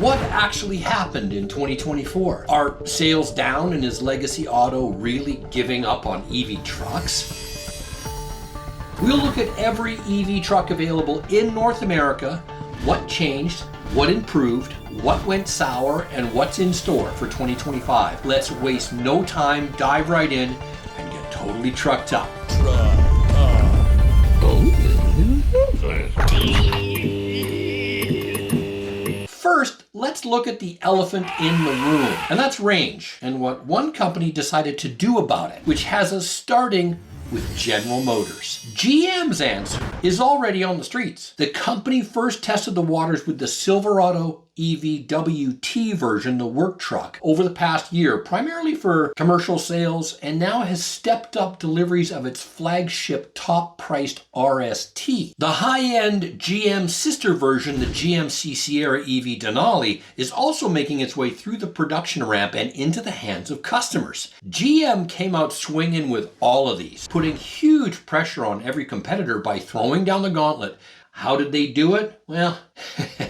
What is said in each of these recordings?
what actually happened in 2024? Are sales down, and is Legacy Auto really giving up on EV trucks? We'll look at every EV truck available in North America, what changed, what improved, what went sour, and what's in store for 2025. Let's waste no time, dive right in, and get totally trucked up. First, let's look at the elephant in the room, and that's range, and what one company decided to do about it, which has us starting with General Motors. GM's answer is already on the streets. The company first tested the waters with the Silverado EV-WT version, the work truck, over the past year, primarily for commercial sales, and now has stepped up deliveries of its flagship top-priced RST. The high-end GM sister version, the GMC Sierra EV Denali, is also making its way through the production ramp and into the hands of customers. GM came out swinging with all of these, putting huge pressure on every competitor by throwing down the gauntlet. How did they do it? Well,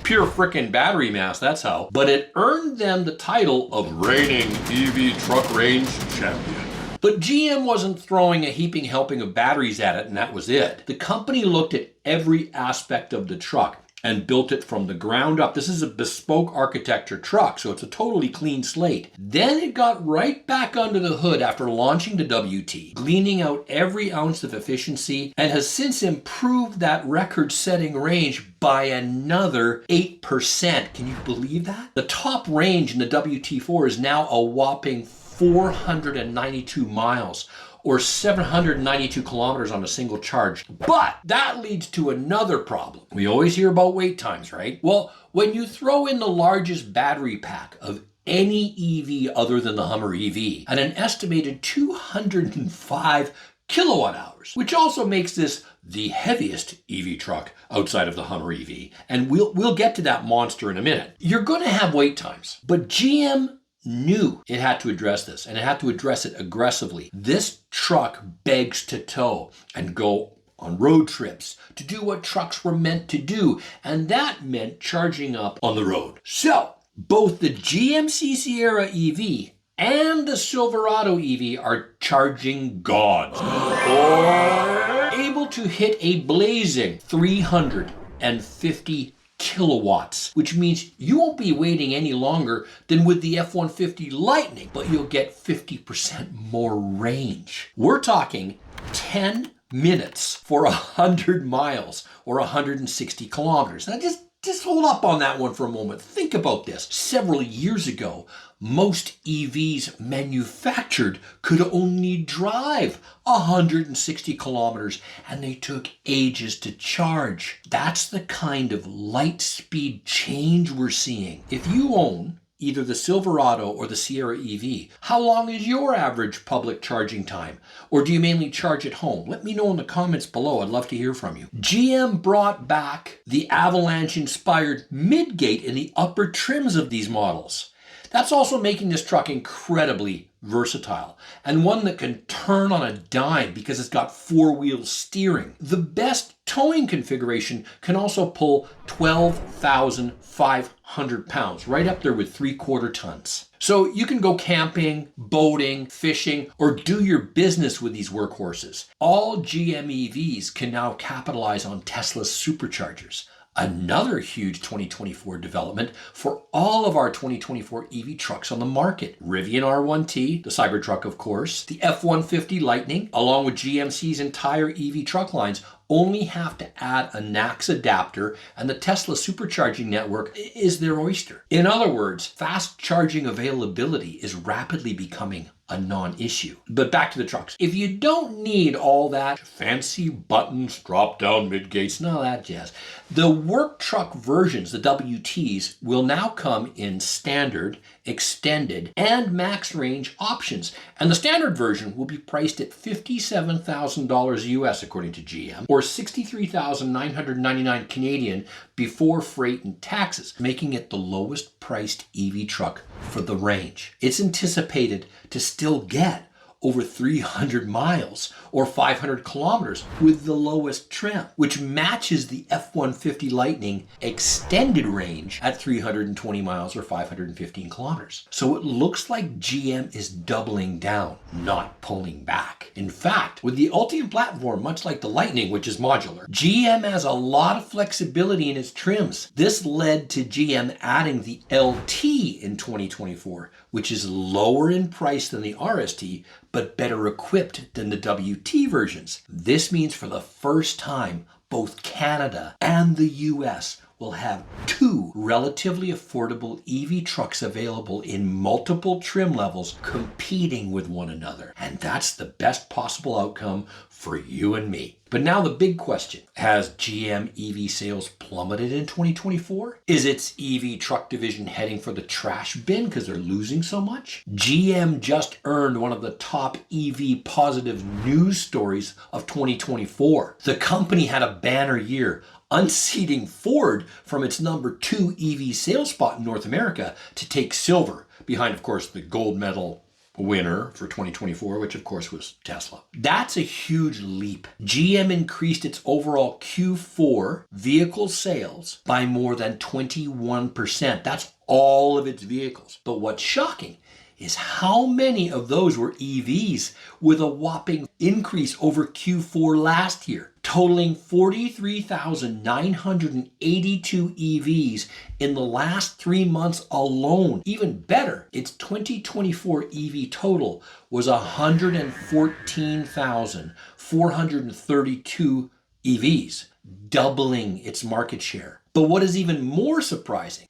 pure frickin' battery mass, that's how. But it earned them the title of reigning EV truck range champion. But GM wasn't throwing a heaping helping of batteries at it and that was it. The company looked at every aspect of the truck and built it from the ground up. This is a bespoke architecture truck, so it's a totally clean slate. Then it got right back under the hood after launching the WT, gleaning out every ounce of efficiency, and has since improved that record-setting range by another 8%. Can you believe that? The top range in the WT4 is now a whopping 492 miles, or 792 kilometers on a single charge. But that leads to another problem. We always hear about wait times, right? Well, when you throw in the largest battery pack of any EV other than the Hummer EV at an estimated 205 kilowatt hours, which also makes this the heaviest EV truck outside of the Hummer EV, and we'll get to that monster in a minute, you're going to have wait times. But GM knew it had to address this, and it had to address it aggressively. This truck begs to tow and go on road trips to do what trucks were meant to do, and that meant charging up on the road. So, both the GMC Sierra EV and the Silverado EV are charging gods, or able to hit a blazing 350 kilowatts, which means you won't be waiting any longer than with the F-150 Lightning, but you'll get 50% more range. We're talking 10 minutes for 100 miles or 160 kilometers. Now just hold up on that one for a moment. Think about this. Several years ago, most EVs manufactured could only drive 160 kilometers, and they took ages to charge. That's the kind of light speed change we're seeing. If you own either the Silverado or the Sierra EV, how long is your average public charging time? Or do you mainly charge at home? Let me know in the comments below. I'd love to hear from you. GM brought back the Avalanche-inspired midgate in the upper trims of these models. That's also making this truck incredibly versatile, and one that can turn on a dime because it's got four-wheel steering. The best towing configuration can also pull 12,500 pounds, right up there with 3/4 tons. So you can go camping, boating, fishing, or do your business with these workhorses. All GM EVs can now capitalize on Tesla's superchargers. Another huge 2024 development for all of our 2024 EV trucks on the market. Rivian R1T, the Cybertruck of course, the F-150 Lightning, along with GMC's entire EV truck lines, only have to add a NACS adapter, and the Tesla supercharging network is their oyster. In other words, fast charging availability is rapidly becoming a non-issue. But back to the trucks. If you don't need all that fancy buttons, drop-down midgates, and all that jazz, the work truck versions, the WTs, will now come in standard, extended, and max range options. And the standard version will be priced at $57,000 US according to GM, or 63,999 Canadian before freight and taxes, making it the lowest priced EV truck for the range. It's anticipated to still get over 300 miles or 500 kilometers with the lowest trim, which matches the F-150 Lightning extended range at 320 miles or 515 kilometers. So it looks like GM is doubling down, not pulling back. In fact, with the Ultium platform, much like the Lightning, which is modular, GM has a lot of flexibility in its trims. This led to GM adding the LT in 2024, which is lower in price than the RST, but better equipped than the WT versions. This means for the first time, both Canada and the US will have two relatively affordable EV trucks available in multiple trim levels competing with one another. And that's the best possible outcome for you and me. But now the big question, has GM EV sales plummeted in 2024? Is its EV truck division heading for the trash bin because they're losing so much? GM just earned one of the top EV positive news stories of 2024. The company had a banner year, unseating Ford from its number 2 EV sales spot in North America to take silver, behind, of course, the gold medal winner for 2024, which of course was Tesla. That's a huge leap. GM increased its overall Q4 vehicle sales by more than 21%. That's all of its vehicles. But what's shocking is how many of those were EVs, with a whopping increase over Q4 last year, totaling 43,982 EVs in the last 3 months alone. Even better, its 2024 EV total was 114,432 EVs, doubling its market share. But what is even more surprising,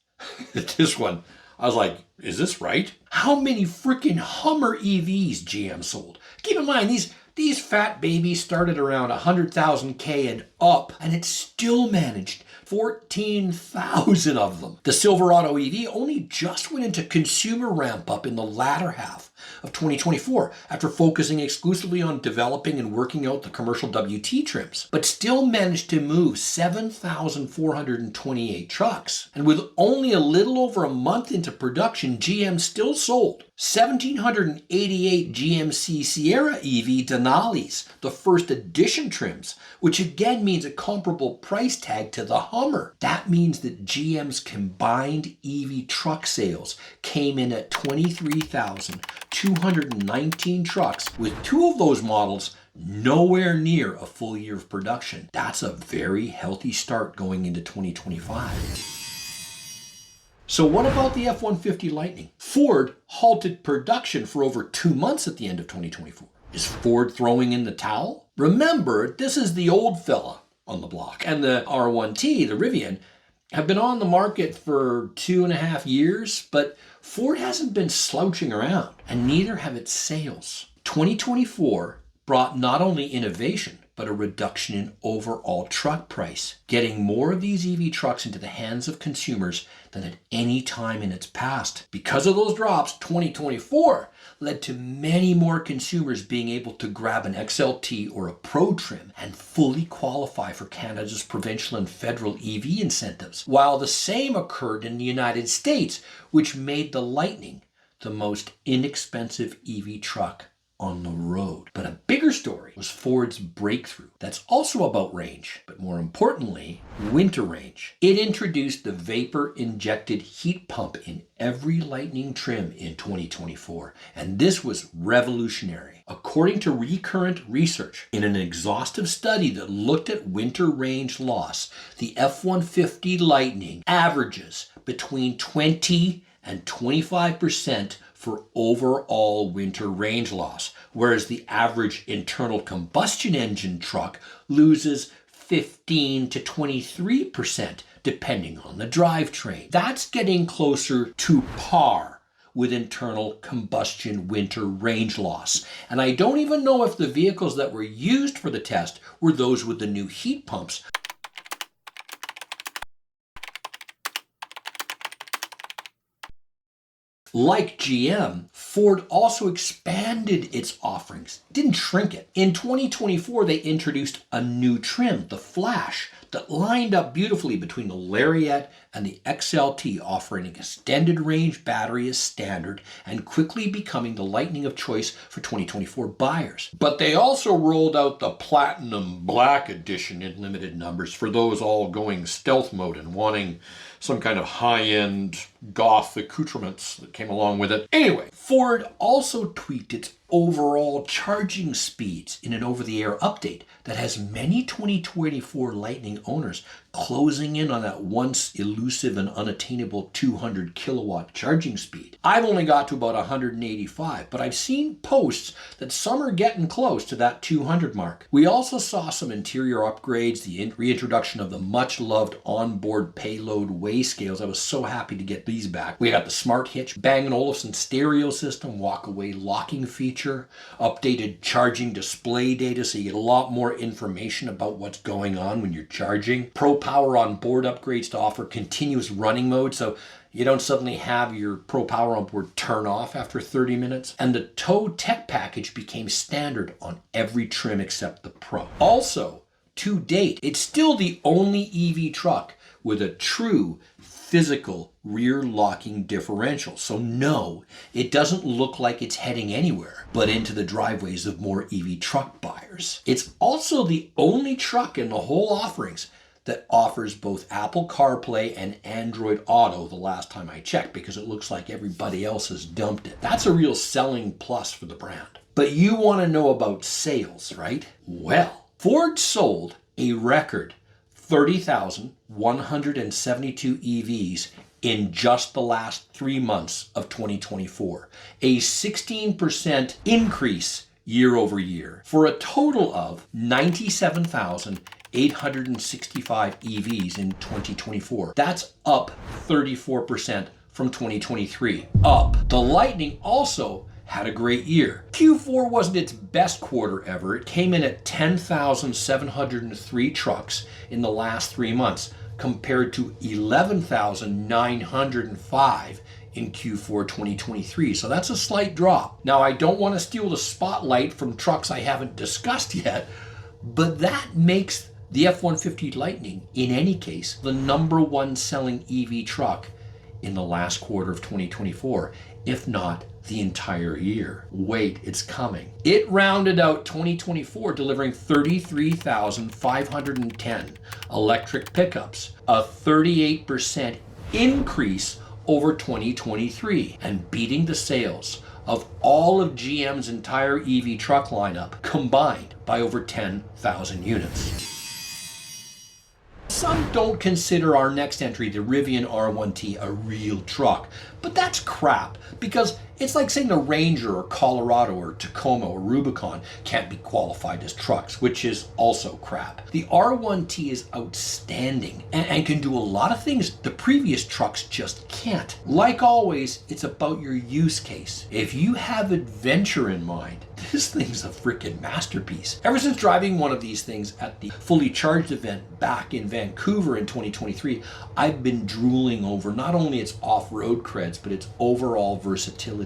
this one, I was like, is this right? How many freaking Hummer EVs GM sold? Keep in mind, these fat babies started around 100,000 K and up, and it still managed 14,000 of them. The Silverado EV only just went into consumer ramp up in the latter half of 2024 after focusing exclusively on developing and working out the commercial WT trims, but still managed to move 7,428 trucks. And with only a little over a month into production, GM still sold 1,788 GMC Sierra EV Denali's, the first edition trims, which again means a comparable price tag to the Hummer. That means that GM's combined EV truck sales came in at 23,219 trucks, with 2 of those models nowhere near a full year of production. That's a very healthy start going into 2025. So what about the F-150 Lightning? Ford halted production for over 2 months at the end of 2024. Is Ford throwing in the towel? Remember, this is the old fella on the block. And the R1T, the Rivian, have been on the market for 2.5 years, but Ford hasn't been slouching around, and neither have its sales. 2024 brought not only innovation, but a reduction in overall truck price, getting more of these EV trucks into the hands of consumers than at any time in its past. Because of those drops, 2024 led to many more consumers being able to grab an XLT or a Pro trim and fully qualify for Canada's provincial and federal EV incentives, while the same occurred in the United States, which made the Lightning the most inexpensive EV truck on the road. But a bigger story was Ford's breakthrough that's also about range, but more importantly, winter range. It introduced the vapor-injected heat pump in every Lightning trim in 2024, and this was revolutionary. According to Recurrent Research, in an exhaustive study that looked at winter range loss, the F-150 Lightning averages between 20 and 25% for overall winter range loss, whereas the average internal combustion engine truck loses 15 to 23% depending on the drivetrain. That's getting closer to par with internal combustion winter range loss. And I don't even know if the vehicles that were used for the test were those with the new heat pumps. Like GM, Ford also expanded its offerings, didn't shrink it. In 2024, they introduced a new trim, the Flash, that lined up beautifully between the Lariat and the XLT, offering an extended range battery as standard and quickly becoming the Lightning of choice for 2024 buyers. But they also rolled out the Platinum Black Edition in limited numbers for those all going stealth mode and wanting some kind of high-end goth accoutrements that came along with it. Anyway, Ford also tweaked its overall charging speeds in an over-the-air update that has many 2024 Lightning owners closing in on that once elusive and unattainable 200 kilowatt charging speed. I've only got to about 185, but I've seen posts that some are getting close to that 200 mark. We also saw some interior upgrades, the reintroduction of the much-loved onboard payload weigh scales. I was so happy to get these back. We got the Smart Hitch, Bang & Olufsen stereo system, walk-away locking feature, updated charging display data so you get a lot more information about what's going on when you're charging. Pro Power on board upgrades to offer continuous running mode, so you don't suddenly have your Pro Power on board turn off after 30 minutes. And the Tow Tech package became standard on every trim except the Pro. Also, to date, it's still the only EV truck with a true physical rear locking differential. So no, it doesn't look like it's heading anywhere but into the driveways of more EV truck buyers. It's also the only truck in the whole offerings that offers both Apple CarPlay and Android Auto the last time I checked, because it looks like everybody else has dumped it. That's a real selling plus for the brand. But you want to know about sales, right? Well, Ford sold a record 30,172 EVs in just the last 3 months of 2024, a 16% increase year over year, for a total of 97,865 EVs in 2024. That's up 34% from 2023. The Lightning also had a great year. Q4 wasn't its best quarter ever. It came in at 10,703 trucks in the last 3 months, compared to 11,905 in Q4 2023. So that's a slight drop. Now, I don't want to steal the spotlight from trucks I haven't discussed yet, but that makes the F-150 Lightning, in any case, the #1 selling EV truck in the last quarter of 2024, if not the entire year. Wait, it's coming. It rounded out 2024 delivering 33,510 electric pickups, a 38% increase over 2023, and beating the sales of all of GM's entire EV truck lineup combined by over 10,000 units. Some don't consider our next entry, the Rivian R1T, a real truck, but that's crap, because it's like saying the Ranger or Colorado or Tacoma or Rubicon can't be qualified as trucks, which is also crap. The R1T is outstanding and can do a lot of things the previous trucks just can't. Like always, it's about your use case. If you have adventure in mind, this thing's a freaking masterpiece. Ever since driving one of these things at the Fully Charged event back in Vancouver in 2023, I've been drooling over not only its off-road creds, but its overall versatility.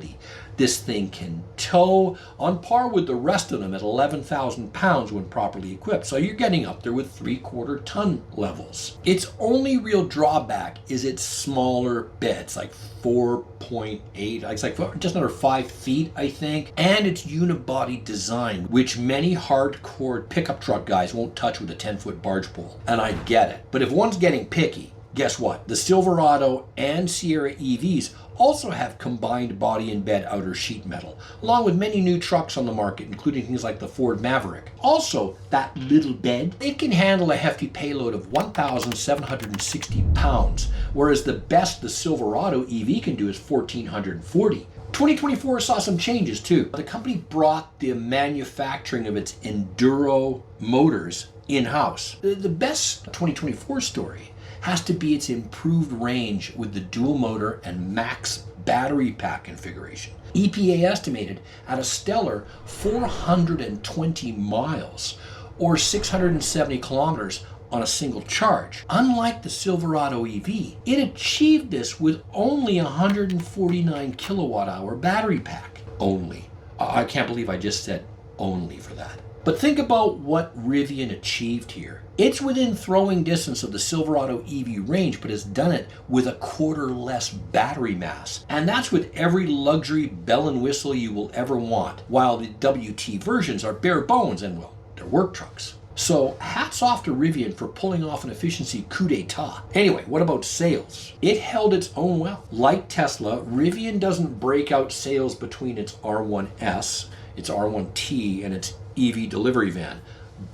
This thing can tow on par with the rest of them at 11,000 pounds when properly equipped. So you're getting up there with 3/4 ton levels. Its only real drawback is its smaller bed. It's like 4.8, it's like just under 5 feet, I think. And its unibody design, which many hardcore pickup truck guys won't touch with a 10-foot barge pole. And I get it. But if one's getting picky, guess what? The Silverado and Sierra EVs also have combined body and bed outer sheet metal, along with many new trucks on the market, including things like the Ford Maverick. Also, that little bed, it can handle a hefty payload of 1,760 pounds, whereas the best the Silverado EV can do is 1,440. 2024 saw some changes too. The company brought the manufacturing of its enduro motors in-house. The best 2024 story has to be its improved range with the dual motor and max battery pack configuration. EPA estimated at a stellar 420 miles or 670 kilometers on a single charge. Unlike the Silverado EV, it achieved this with only a 149 kilowatt hour battery pack. Only. I can't believe I just said only for that. But think about what Rivian achieved here. It's within throwing distance of the Silverado EV range, but has done it with a quarter less battery mass. And that's with every luxury bell and whistle you will ever want, while the WT versions are bare bones and, well, they're work trucks. So hats off to Rivian for pulling off an efficiency coup d'etat. Anyway, what about sales? It held its own well. Like Tesla, Rivian doesn't break out sales between its R1S, its R1T, and its EV delivery van.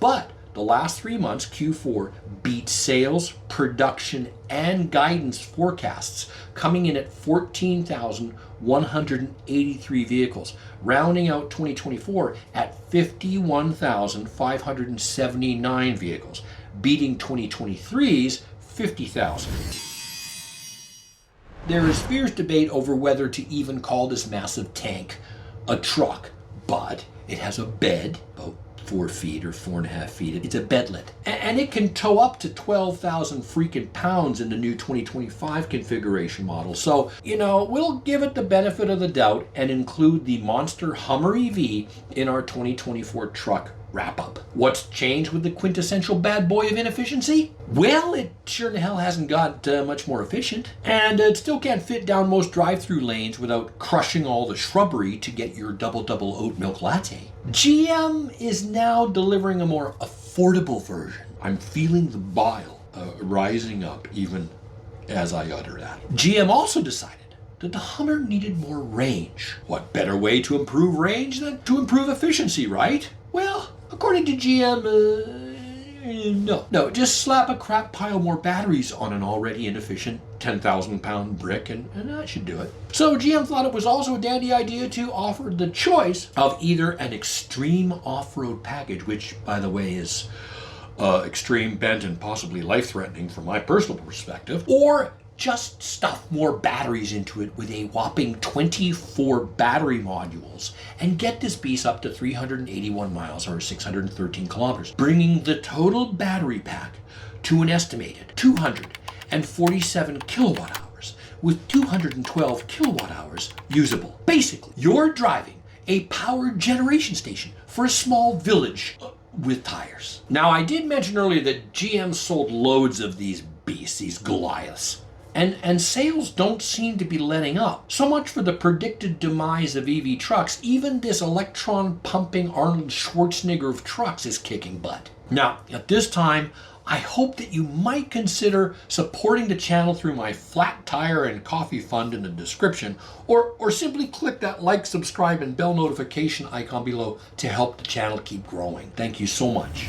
But the last 3 months, Q4, beat sales, production, and guidance forecasts, coming in at 14,183 vehicles, rounding out 2024 at 51,579 vehicles, beating 2023's 50,000. There is fierce debate over whether to even call this massive tank a truck, but it has a bed, about 4 feet or 4.5 feet. It's a bedlet. And it can tow up to 12,000 freaking pounds in the new 2025 configuration model. So, we'll give it the benefit of the doubt and include the Monster Hummer EV in our 2024 truck wrap-up. What's changed with the quintessential bad boy of inefficiency? Well, it sure the hell hasn't got much more efficient. And it still can't fit down most drive-through lanes without crushing all the shrubbery to get your double oat milk latte. GM is now delivering a more affordable version. I'm feeling the bile rising up even as I utter that. GM also decided that the Hummer needed more range. What better way to improve range than to improve efficiency, right? Well, according to GM, no, just slap a crap pile more batteries on an already inefficient 10,000 pound brick and that should do it. So GM thought it was also a dandy idea to offer the choice of either an extreme off-road package, which by the way is extreme, bent, and possibly life-threatening from my personal perspective, or just stuff more batteries into it with a whopping 24 battery modules and get this beast up to 381 miles or 613 kilometers, bringing the total battery pack to an estimated 247 kilowatt hours with 212 kilowatt hours usable. Basically, you're driving a power generation station for a small village with tires. Now, I did mention earlier that GM sold loads of these beasts, these Goliaths. And sales don't seem to be letting up. So much for the predicted demise of EV trucks. Even this electron-pumping Arnold Schwarzenegger of trucks is kicking butt. Now, at this time, I hope that you might consider supporting the channel through my flat tire and coffee fund in the description, or simply click that like, subscribe, and bell notification icon below to help the channel keep growing. Thank you so much.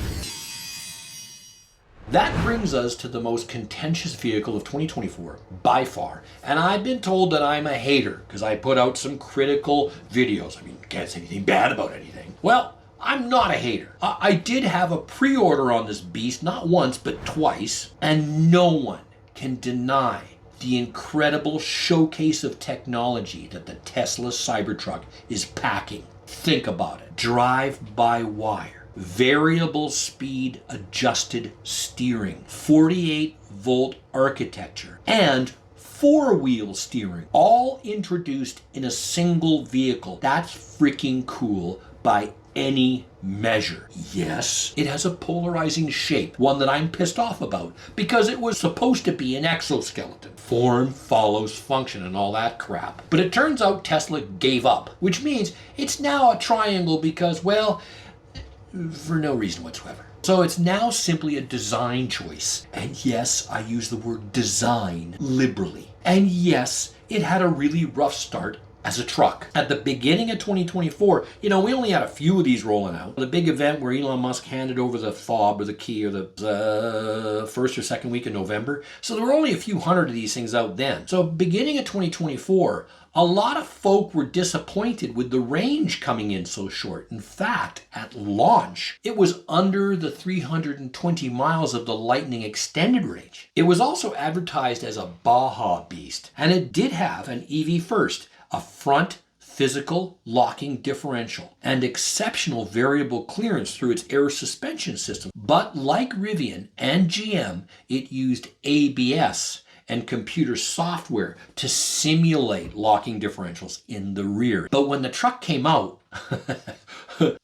That brings us to the most contentious vehicle of 2024 by far. And I've been told that I'm a hater because I put out some critical videos. I mean, can't say anything bad about anything. Well, I'm not a hater. I did have a pre-order on this beast, not once, but twice. And no one can deny the incredible showcase of technology that the Tesla Cybertruck is packing. Think about it. Drive-by-wire. Variable speed adjusted steering, 48-volt architecture, and four-wheel steering, all introduced in a single vehicle. That's freaking cool by any measure. Yes, it has a polarizing shape, one that I'm pissed off about, because it was supposed to be an exoskeleton. Form follows function and all that crap. But it turns out Tesla gave up, which means it's now a triangle because, well, for no reason whatsoever. So it's now simply a design choice. And yes, I use the word design liberally. And yes, it had a really rough start as a truck. At the beginning of 2024, we only had a few of these rolling out. The big event where Elon Musk handed over the fob or the key or the first or second week of November. So there were only a few hundred of these things out then. So beginning of 2024, a lot of folk were disappointed with the range coming in so short. In fact, at launch, it was under the 320 miles of the Lightning extended range. It was also advertised as a Baja beast, and it did have an EV first, a front physical locking differential, and exceptional variable clearance through its air suspension system. But like Rivian and GM, it used ABS, and computer software to simulate locking differentials in the rear. But when the truck came out,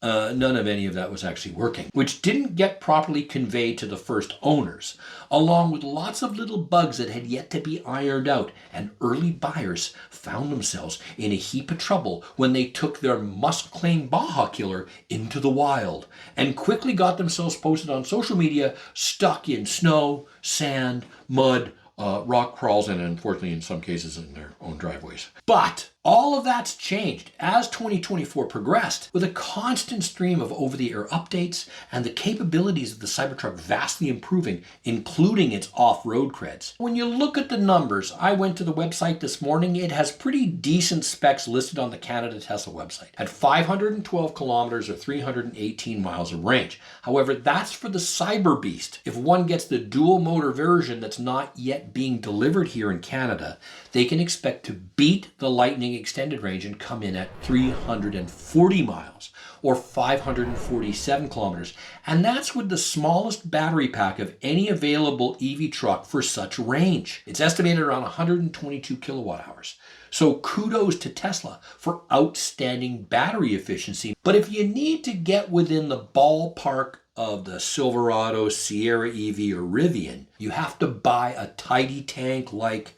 none of any of that was actually working, which didn't get properly conveyed to the first owners, along with lots of little bugs that had yet to be ironed out, and early buyers found themselves in a heap of trouble when they took their must-claim Baja Killer into the wild and quickly got themselves posted on social media stuck in snow, sand, mud, rock crawls, and unfortunately in some cases in their own driveways. But all of that's changed as 2024 progressed, with a constant stream of over-the-air updates and the capabilities of the Cybertruck vastly improving, including its off-road creds. When you look at the numbers, I went to the website this morning, it has pretty decent specs listed on the Canada Tesla website at 512 kilometers or 318 miles of range. However, that's for the Cyber Beast. If one gets the dual motor version that's not yet being delivered here in Canada, they can expect to beat the Lightning extended range and come in at 340 miles or 547 kilometers. And that's with the smallest battery pack of any available EV truck for such range. It's estimated around 122 kilowatt hours. So kudos to Tesla for outstanding battery efficiency. But if you need to get within the ballpark of the Silverado, Sierra EV, or Rivian, you have to buy a tidy tank like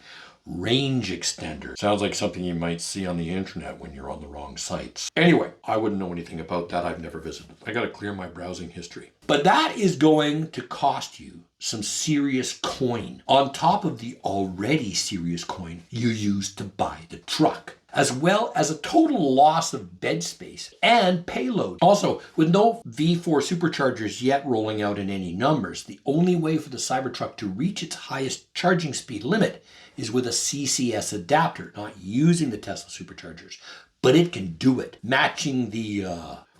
range extender. Sounds like something you might see on the internet when you're on the wrong sites. Anyway, I wouldn't know anything about that. I've never visited. I gotta clear my browsing history. But that is going to cost you some serious coin on top of the already serious coin you used to buy the truck, as well as a total loss of bed space and payload. Also, with no V4 superchargers yet rolling out in any numbers, the only way for the Cybertruck to reach its highest charging speed limit is with a CCS adapter, not using the Tesla superchargers. But it can do it, matching the,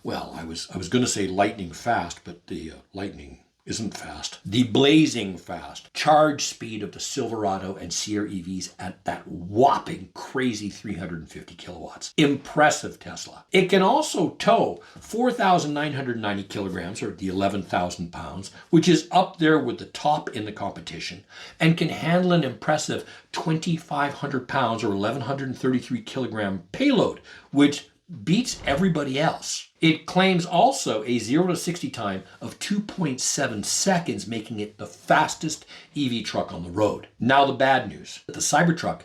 well, I was going to say lightning fast, but the lightning isn't fast. The blazing fast charge speed of the Silverado and Sierra EVs at that whopping crazy 350 kilowatts. Impressive, Tesla. It can also tow 4,990 kilograms, or the 11,000 pounds, which is up there with the top in the competition, and can handle an impressive 2,500 pounds, or 1,133 kilogram payload, which beats everybody else. It claims also a 0 to 60 time of 2.7 seconds, making it the fastest EV truck on the road. Now the bad news. The Cybertruck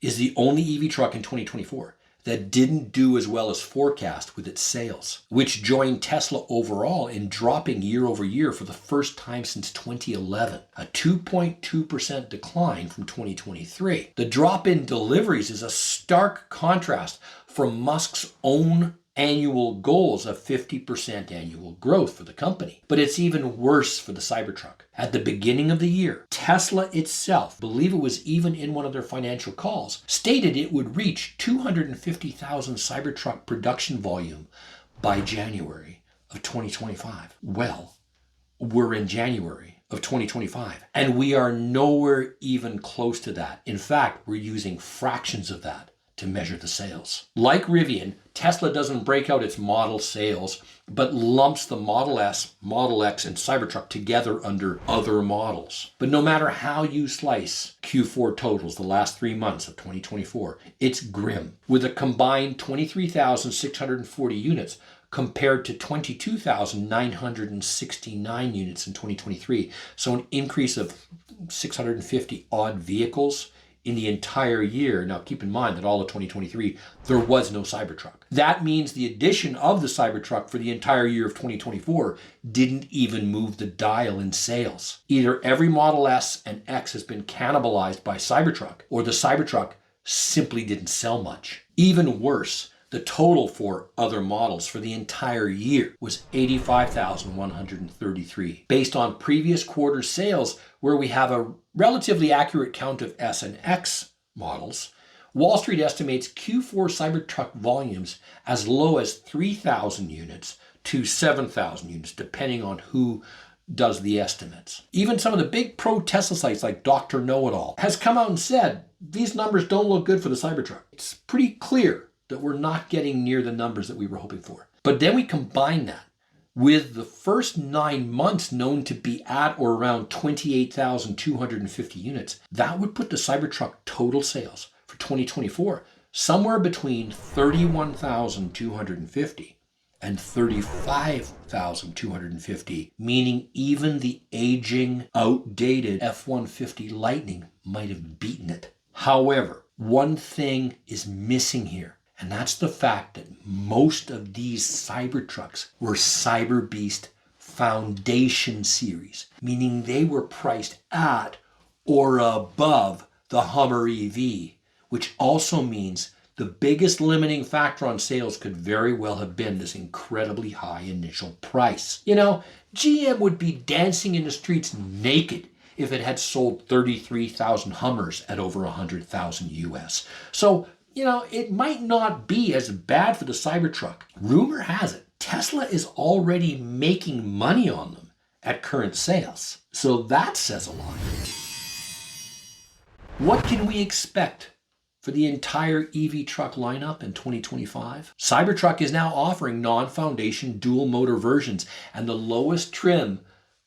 is the only EV truck in 2024 that didn't do as well as forecast with its sales, which joined Tesla overall in dropping year over year for the first time since 2011, a 2.2% decline from 2023. The drop in deliveries is a stark contrast from Musk's own annual goals of 50% annual growth for the company. But it's even worse for the Cybertruck. At the beginning of the year, Tesla itself, believe it was even in one of their financial calls, stated it would reach 250,000 Cybertruck production volume by January of 2025. Well, we're in January of 2025, and we are nowhere even close to that. In fact, we're using fractions of that to measure the sales. Like Rivian, Tesla doesn't break out its model sales, but lumps the Model S, Model X, and Cybertruck together under other models. But no matter how you slice Q4 totals, the last 3 months of 2024, it's grim, with a combined 23,640 units compared to 22,969 units in 2023. So an increase of 650 odd vehicles in the entire year. Now keep in mind that all of 2023, there was no Cybertruck. That means the addition of the Cybertruck for the entire year of 2024 didn't even move the dial in sales. Either every Model S and X has been cannibalized by Cybertruck, or the Cybertruck simply didn't sell much. Even worse, the total for other models for the entire year was 85,133, based on previous quarter sales where we have a relatively accurate count of S and X models. Wall Street estimates Q4 Cybertruck volumes as low as 3,000 units to 7,000 units, depending on who does the estimates. Even some of the big pro-Tesla sites like Dr. Know-It-All has come out and said, these numbers don't look good for the Cybertruck. It's pretty clear that we're not getting near the numbers that we were hoping for. But then we combine that With the first 9 months known to be at or around 28,250 units, that would put the Cybertruck total sales for 2024 somewhere between 31,250 and 35,250, meaning even the aging, outdated F-150 Lightning might have beaten it. However, one thing is missing here, and that's the fact that most of these Cybertrucks were Cyberbeast Foundation Series, meaning they were priced at or above the Hummer EV, which also means the biggest limiting factor on sales could very well have been this incredibly high initial price. You know, GM would be dancing in the streets naked if it had sold 33,000 Hummers at over 100,000 US. So, you know, it might not be as bad for the Cybertruck. Rumor has it, Tesla is already making money on them at current sales. So that says a lot. What can we expect for the entire EV truck lineup in 2025? Cybertruck is now offering non-foundation dual motor versions, and the lowest trim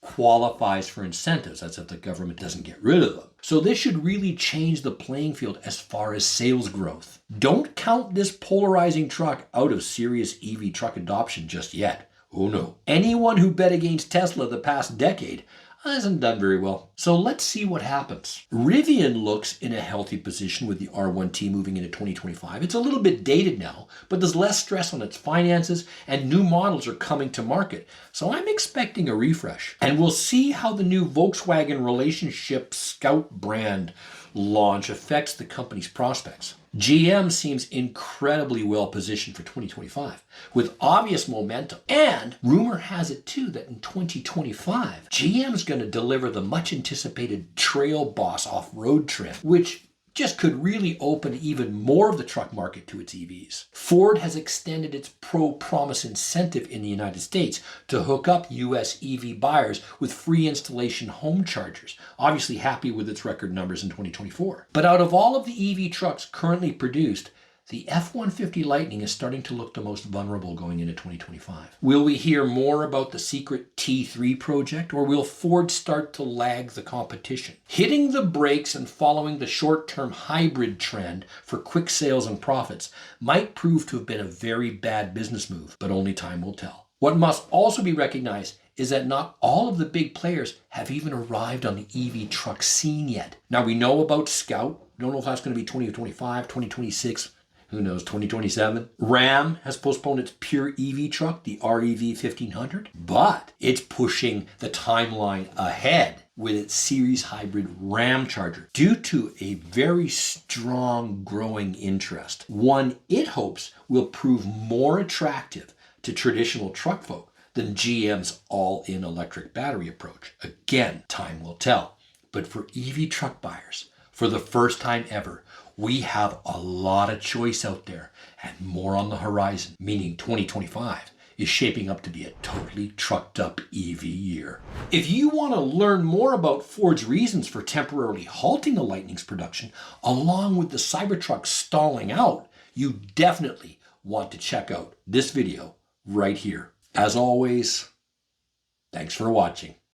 qualifies for incentives. That's if the government doesn't get rid of them. So this should really change the playing field as far as sales growth. Don't count this polarizing truck out of serious EV truck adoption just yet. Oh no. Anyone who bet against Tesla the past decade hasn't done very well. So let's see what happens. Rivian looks in a healthy position with the R1T moving into 2025. It's a little bit dated now, but there's less stress on its finances and new models are coming to market. So I'm expecting a refresh. And we'll see how the new Volkswagen Relationship Scout brand launch affects the company's prospects. GM seems incredibly well positioned for 2025 with obvious momentum. And rumor has it too that in 2025, GM is going to deliver the much anticipated Trail Boss off-road trim, which just could really open even more of the truck market to its EVs. Ford has extended its Pro Promise incentive in the United States to hook up US EV buyers with free installation home chargers, obviously happy with its record numbers in 2024. But out of all of the EV trucks currently produced, the F-150 Lightning is starting to look the most vulnerable going into 2025. Will we hear more about the secret T3 project, or will Ford start to lag the competition? Hitting the brakes and following the short-term hybrid trend for quick sales and profits might prove to have been a very bad business move, but only time will tell. What must also be recognized is that not all of the big players have even arrived on the EV truck scene yet. Now we know about Scout. Don't know if that's going to be 2025, 2026, who knows, 2027. Ram has postponed its pure EV truck, the REV 1500, but it's pushing the timeline ahead with its series hybrid Ram charger due to a very strong growing interest. One it hopes will prove more attractive to traditional truck folk than GM's all-in electric battery approach. Again, time will tell. But for EV truck buyers, for the first time ever, we have a lot of choice out there and more on the horizon, meaning 2025 is shaping up to be a totally trucked up EV year. If you want to learn more about Ford's reasons for temporarily halting the Lightning's production, along with the Cybertruck stalling out, you definitely want to check out this video right here. As always, thanks for watching.